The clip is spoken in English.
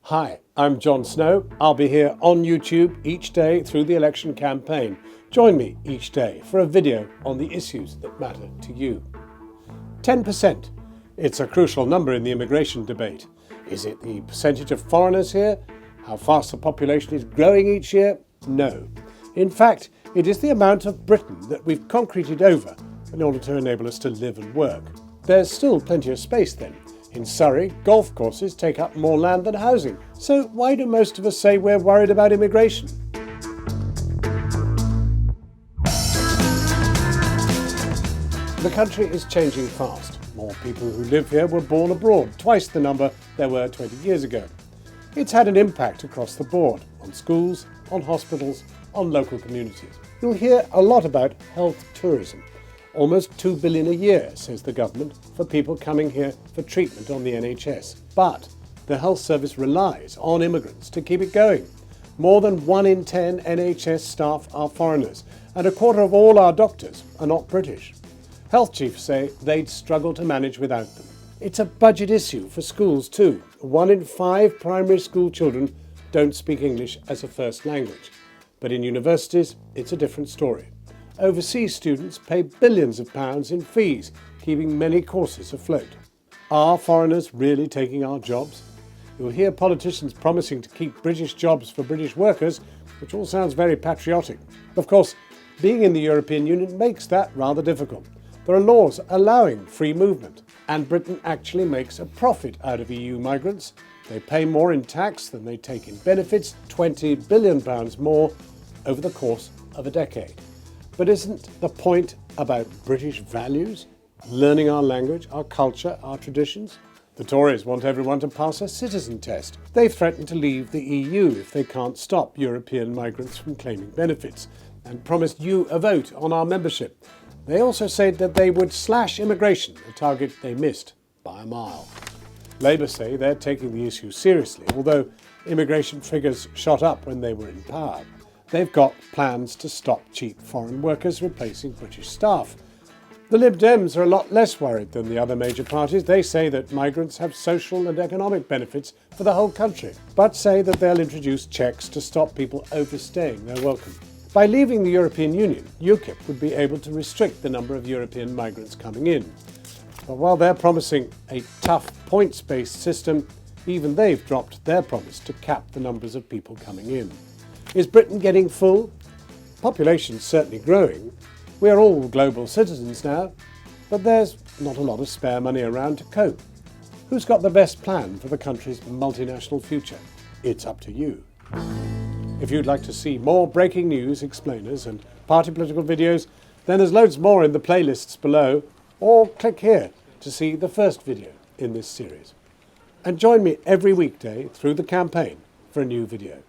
Hi, I'm Jon Snow. I'll be here on YouTube each day through the election campaign. Join me each day for a video on the issues that matter to you. 10%. It's a crucial number in the immigration debate. Is it the percentage of foreigners here? How fast the population is growing each year? No. In fact, it is the amount of Britain that we've concreted over in order to enable us to live and work. There's still plenty of space then. In Surrey, golf courses take up more land than housing. So why do most of us say we're worried about immigration? The country is changing fast. More people who live here were born abroad, twice the number there were 20 years ago. It's had an impact across the board, on schools, on hospitals, on local communities. You'll hear a lot about health tourism. Almost $2 billion a year, says the government, for people coming here for treatment on the NHS. But the health service relies on immigrants to keep it going. More than 1 in 10 NHS staff are foreigners, and a quarter of all our doctors are not British. Health chiefs say they'd struggle to manage without them. It's a budget issue for schools too. 1 in 5 primary school children don't speak English as a first language. But in universities, it's a different story. Overseas students pay billions of pounds in fees, keeping many courses afloat. Are foreigners really taking our jobs? You'll hear politicians promising to keep British jobs for British workers, which all sounds very patriotic. Of course, being in the European Union makes that rather difficult. There are laws allowing free movement, and Britain actually makes a profit out of EU migrants. They pay more in tax than they take in benefits, £20 billion more over the course of a decade. But isn't the point about British values? Learning our language, our culture, our traditions? The Tories want everyone to pass a citizen test. They've threatened to leave the EU if they can't stop European migrants from claiming benefits, and promised you a vote on our membership. They also said that they would slash immigration, a target they missed by a mile. Labour say they're taking the issue seriously, although immigration figures shot up when they were in power. They've got plans to stop cheap foreign workers replacing British staff. The Lib Dems are a lot less worried than the other major parties. They say that migrants have social and economic benefits for the whole country, but say that they'll introduce checks to stop people overstaying their welcome. By leaving the European Union, UKIP would be able to restrict the number of European migrants coming in. But while they're promising a tough points-based system, even they've dropped their promise to cap the numbers of people coming in. Is Britain getting full? Population's certainly growing. We're all global citizens now, but there's not a lot of spare money around to cope. Who's got the best plan for the country's multinational future? It's up to you. If you'd like to see more breaking news, explainers and party political videos, then there's loads more in the playlists below, or click here to see the first video in this series. And join me every weekday through the campaign for a new video.